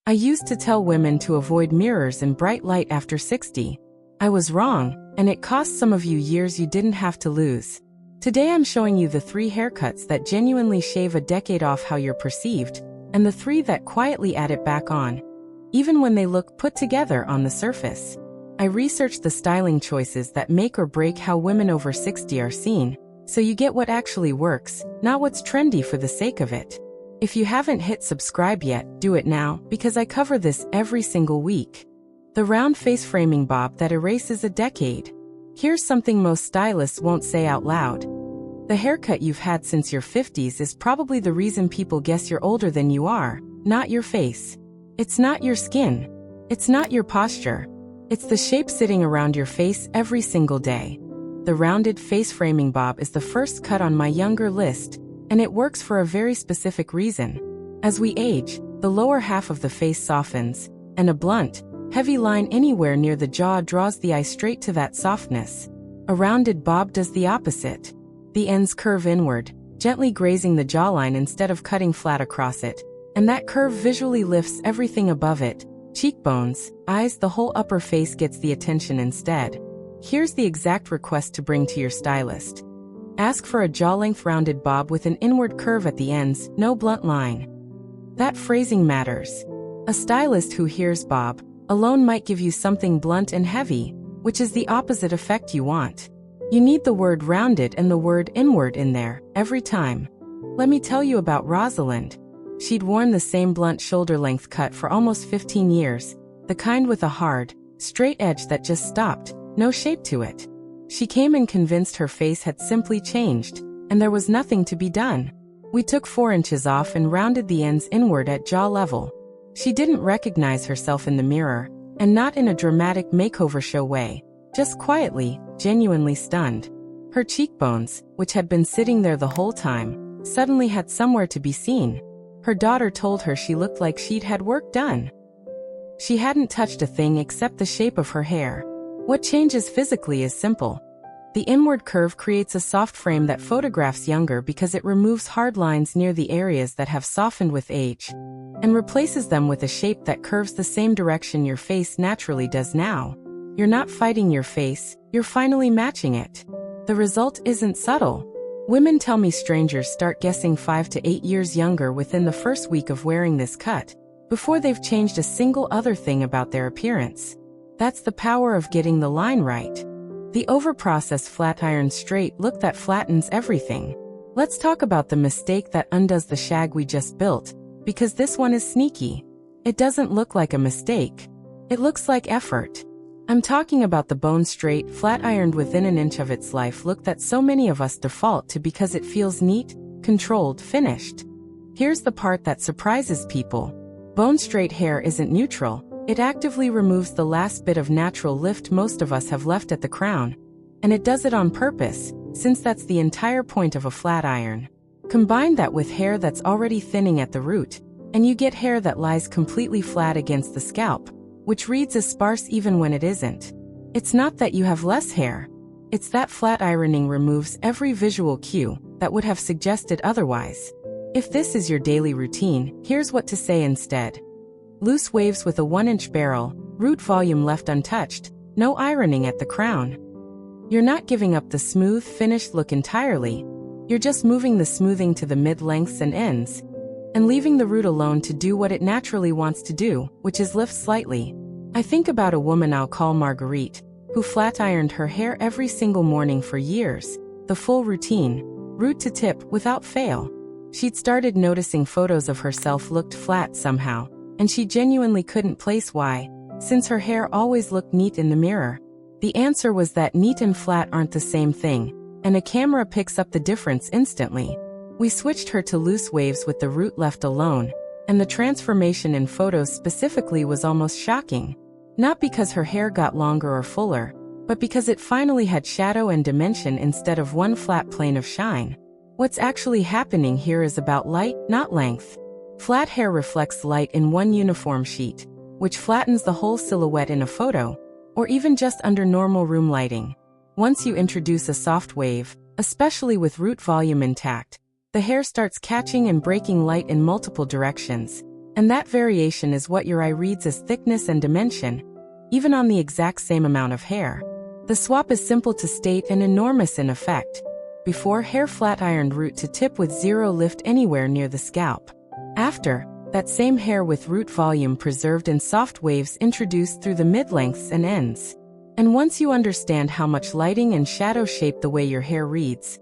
I used to tell women to avoid mirrors and bright light after 60. I was wrong, and it cost some of you years you didn't have to lose. Today I'm showing you the 3 haircuts that genuinely shave a decade off how you're perceived, and the 3 that quietly add it back on, even when they look put together on the surface. I researched the styling choices that make or break how women over 60 are seen, so you get what actually works, not what's trendy for the sake of it. If you haven't hit subscribe yet, do it now, because I cover this every single week. The round face framing bob that erases a decade. Here's something most stylists won't say out loud. The haircut you've had since your 50s is probably the reason people guess you're older than you are, not your face. It's not your skin. It's not your posture. It's the shape sitting around your face every single day. The rounded face framing bob is the first cut on my younger list, and it works for a very specific reason. As we age, the lower half of the face softens, and a blunt, heavy line anywhere near the jaw draws the eye straight to that softness. A rounded bob does the opposite. The ends curve inward, gently grazing the jawline instead of cutting flat across it, and that curve visually lifts everything above it. Cheekbones, eyes, the whole upper face gets the attention instead. Here's the exact request to bring to your stylist. Ask for a jaw-length rounded bob with an inward curve at the ends, no blunt line. That phrasing matters. A stylist who hears bob alone might give you something blunt and heavy, which is the opposite effect you want. You need the word rounded and the word inward in there, every time. Let me tell you about Rosalind. She'd worn the same blunt shoulder-length cut for almost 15 years, the kind with a hard, straight edge that just stopped, no shape to it. She came and convinced her face had simply changed, and there was nothing to be done. We took 4 inches off and rounded the ends inward at jaw level. She didn't recognize herself in the mirror, and not in a dramatic makeover show way, just quietly, genuinely stunned. Her cheekbones, which had been sitting there the whole time, suddenly had somewhere to be seen. Her daughter told her she looked like she'd had work done. She hadn't touched a thing except the shape of her hair. What changes physically is simple. The inward curve creates a soft frame that photographs younger because it removes hard lines near the areas that have softened with age, and replaces them with a shape that curves the same direction your face naturally does now. You're not fighting your face, you're finally matching it. The result isn't subtle. Women tell me strangers start guessing 5 to 8 years younger within the first week of wearing this cut, before they've changed a single other thing about their appearance. That's the power of getting the line right. The overprocessed flat iron straight look that flattens everything. Let's talk about the mistake that undoes the shag we just built, because this one is sneaky. It doesn't look like a mistake. It looks like effort. I'm talking about the bone straight, flat ironed within an inch of its life look that so many of us default to because it feels neat, controlled, finished. Here's the part that surprises people. Bone straight hair isn't neutral. It actively removes the last bit of natural lift most of us have left at the crown. And it does it on purpose, since that's the entire point of a flat iron. Combine that with hair that's already thinning at the root, and you get hair that lies completely flat against the scalp, which reads as sparse even when it isn't. It's not that you have less hair. It's that flat ironing removes every visual cue that would have suggested otherwise. If this is your daily routine, here's what to say instead. Loose waves with a 1-inch barrel, root volume left untouched, no ironing at the crown. You're not giving up the smooth, finished look entirely. You're just moving the smoothing to the mid-lengths and ends, and leaving the root alone to do what it naturally wants to do, which is lift slightly. I think about a woman I'll call Marguerite, who flat-ironed her hair every single morning for years, the full routine, root to tip, without fail. She'd started noticing photos of herself looked flat somehow, and she genuinely couldn't place why, since her hair always looked neat in the mirror. The answer was that neat and flat aren't the same thing, and a camera picks up the difference instantly. We switched her to loose waves with the root left alone, and the transformation in photos specifically was almost shocking. Not because her hair got longer or fuller, but because it finally had shadow and dimension instead of one flat plane of shine. What's actually happening here is about light, not length. Flat hair reflects light in one uniform sheet, which flattens the whole silhouette in a photo, or even just under normal room lighting. Once you introduce a soft wave, especially with root volume intact, the hair starts catching and breaking light in multiple directions, And that variation is what your eye reads as thickness and dimension, even on the exact same amount of hair. The swap is simple to state and enormous in effect. Before, hair flat ironed root to tip with zero lift anywhere near the scalp. After, that same hair with root volume preserved and soft waves introduced through the mid-lengths and ends. And once you understand how much lighting and shadow shape the way your hair reads,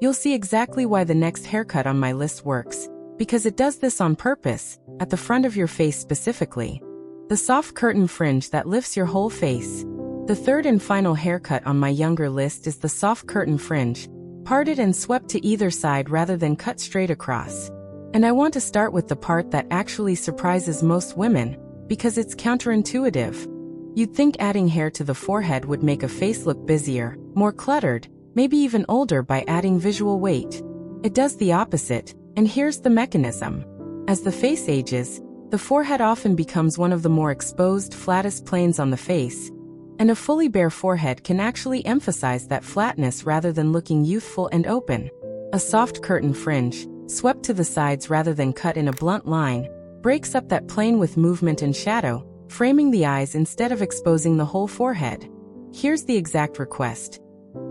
you'll see exactly why the next haircut on my list works, because it does this on purpose, at the front of your face specifically. The soft curtain fringe that lifts your whole face. The third and final haircut on my younger list is the soft curtain fringe, parted and swept to either side rather than cut straight across. And I want to start with the part that actually surprises most women, because it's counterintuitive. You'd think adding hair to the forehead would make a face look busier, more cluttered, maybe even older by adding visual weight. It does the opposite, and here's the mechanism. As the face ages, the forehead often becomes one of the more exposed, flattest planes on the face, and a fully bare forehead can actually emphasize that flatness rather than looking youthful and open. A soft curtain fringe, swept to the sides rather than cut in a blunt line, breaks up that plane with movement and shadow, framing the eyes instead of exposing the whole forehead. Here's the exact request.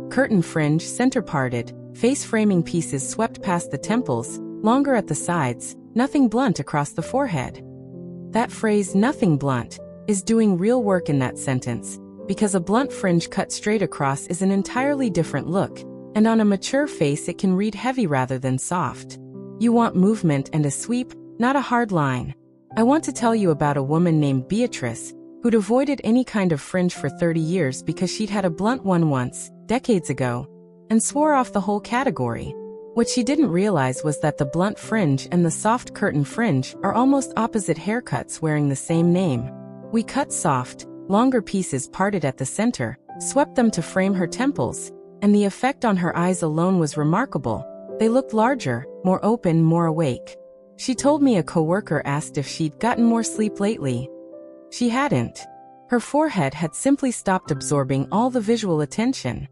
Curtain fringe, center parted, face-framing pieces swept past the temples, longer at the sides, nothing blunt across the forehead. That phrase, nothing blunt, is doing real work in that sentence, because a blunt fringe cut straight across is an entirely different look, and on a mature face it can read heavy rather than soft. You want movement and a sweep, not a hard line. I want to tell you about a woman named Beatrice, who'd avoided any kind of fringe for 30 years because she'd had a blunt one once, decades ago, and swore off the whole category. What she didn't realize was that the blunt fringe and the soft curtain fringe are almost opposite haircuts wearing the same name. We cut soft, longer pieces parted at the center, swept them to frame her temples, and the effect on her eyes alone was remarkable. They looked larger, more open, more awake. She told me a coworker asked if she'd gotten more sleep lately. She hadn't. Her forehead had simply stopped absorbing all the visual attention.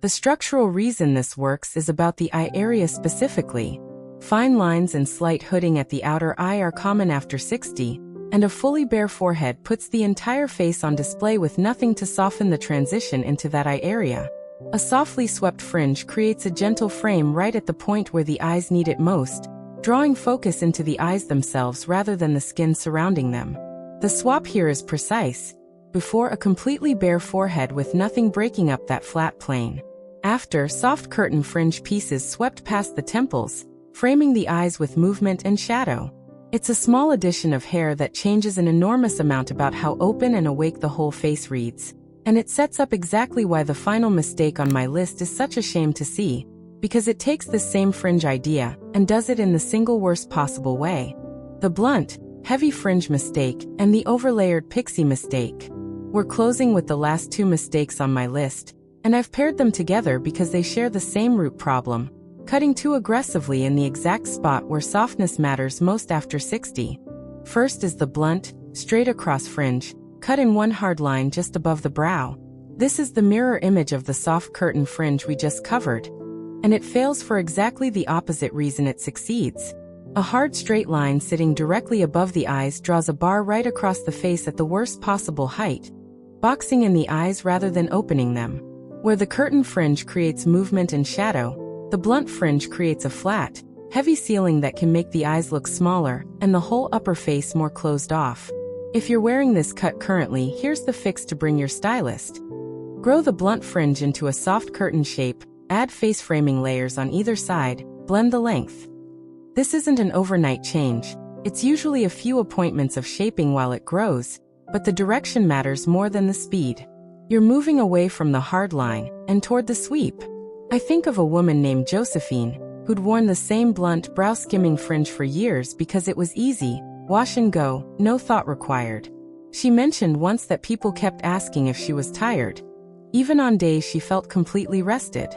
The structural reason this works is about the eye area specifically. Fine lines and slight hooding at the outer eye are common after 60, and a fully bare forehead puts the entire face on display with nothing to soften the transition into that eye area. A softly swept fringe creates a gentle frame right at the point where the eyes need it most, drawing focus into the eyes themselves rather than the skin surrounding them. The swap here is precise. Before, a completely bare forehead with nothing breaking up that flat plane. After, soft curtain fringe pieces swept past the temples, framing the eyes with movement and shadow. It's a small addition of hair that changes an enormous amount about how open and awake the whole face reads. And it sets up exactly why the final mistake on my list is such a shame to see, because it takes this same fringe idea and does it in the single worst possible way. The blunt, heavy fringe mistake and the overlayered pixie mistake. We're closing with the last two mistakes on my list, and I've paired them together because they share the same root problem, cutting too aggressively in the exact spot where softness matters most after 60. First is the blunt, straight across fringe, cut in one hard line just above the brow. This is the mirror image of the soft curtain fringe we just covered. And it fails for exactly the opposite reason it succeeds. A hard straight line sitting directly above the eyes draws a bar right across the face at the worst possible height, boxing in the eyes rather than opening them. Where the curtain fringe creates movement and shadow, the blunt fringe creates a flat, heavy ceiling that can make the eyes look smaller and the whole upper face more closed off. If you're wearing this cut currently, here's the fix to bring your stylist. Grow the blunt fringe into a soft curtain shape, add face framing layers on either side, blend the length. This isn't an overnight change. It's usually a few appointments of shaping while it grows, but the direction matters more than the speed. You're moving away from the hard line and toward the sweep. I think of a woman named Josephine, who'd worn the same blunt brow skimming fringe for years because it was easy, wash and go, no thought required. She mentioned once that people kept asking if she was tired, even on days she felt completely rested.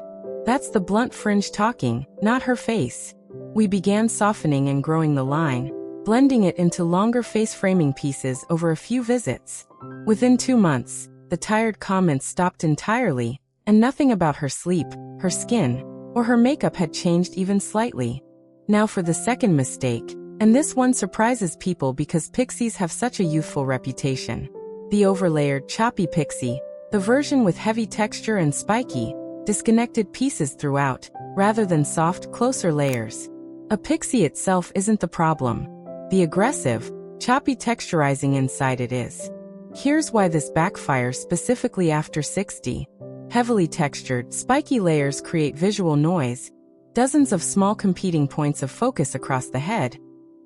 That's the blunt fringe talking, not her face. We began softening and growing the line, blending it into longer face framing pieces over a few visits. Within 2 months, the tired comments stopped entirely, and nothing about her sleep, her skin, or her makeup had changed even slightly. Now for the second mistake, And this one surprises people because pixies have such a youthful reputation. The overlayered, choppy pixie, the version with heavy texture and spiky, disconnected pieces throughout, rather than soft, closer layers. A pixie itself isn't the problem. The aggressive, choppy texturizing inside it is. Here's why this backfires specifically after 60. Heavily textured, spiky layers create visual noise, dozens of small competing points of focus across the head,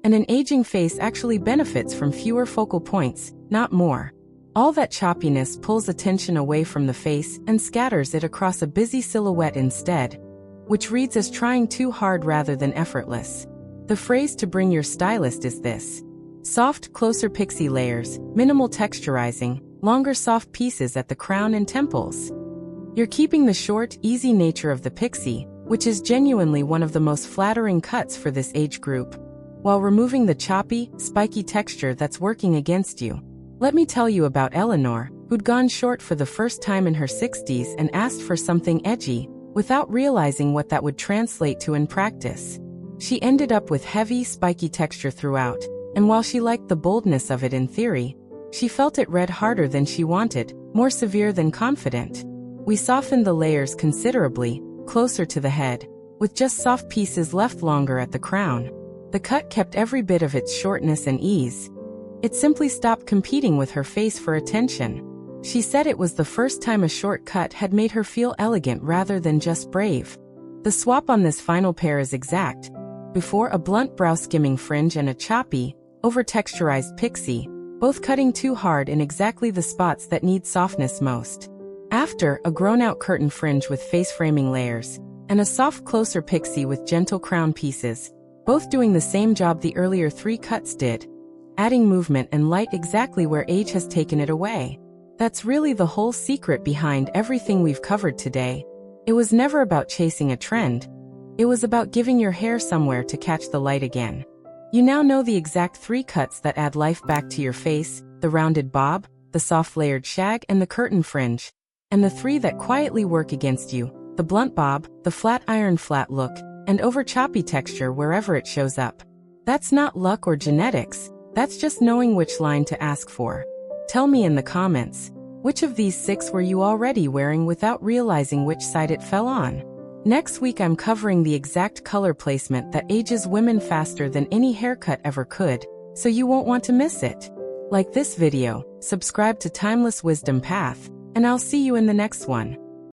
and an aging face actually benefits from fewer focal points, not more. All that choppiness pulls attention away from the face and scatters it across a busy silhouette instead, which reads as trying too hard rather than effortless. The phrase to bring your stylist is this: soft, closer pixie layers, minimal texturizing, longer soft pieces at the crown and temples. You're keeping the short, easy nature of the pixie, which is genuinely one of the most flattering cuts for this age group, while removing the choppy, spiky texture that's working against you. Let me tell you about Eleanor, who'd gone short for the first time in her 60s and asked for something edgy, without realizing what that would translate to in practice. She ended up with heavy, spiky texture throughout, and while she liked the boldness of it in theory, she felt it read harder than she wanted, more severe than confident. We softened the layers considerably, closer to the head, with just soft pieces left longer at the crown. The cut kept every bit of its shortness and ease. It simply stopped competing with her face for attention. She said it was the first time a short cut had made her feel elegant rather than just brave. The swap on this final pair is exact. Before, a blunt brow skimming fringe and a choppy, over-texturized pixie, both cutting too hard in exactly the spots that need softness most. After, a grown-out curtain fringe with face-framing layers, and a soft closer pixie with gentle crown pieces, both doing the same job the earlier three cuts did, adding movement and light exactly where age has taken it away. That's really the whole secret behind everything we've covered today. It was never about chasing a trend. It was about giving your hair somewhere to catch the light again. You now know the exact three cuts that add life back to your face: the rounded bob, the soft layered shag, and the curtain fringe. And the three that quietly work against you: the blunt bob, the flat iron flat look, and over choppy texture wherever it shows up. That's not luck or genetics, that's just knowing which line to ask for. Tell me in the comments, which of these 6 were you already wearing without realizing which side it fell on? Next week I'm covering the exact color placement that ages women faster than any haircut ever could, so you won't want to miss it. Like this video, subscribe to Timeless Wisdom Path, and I'll see you in the next one.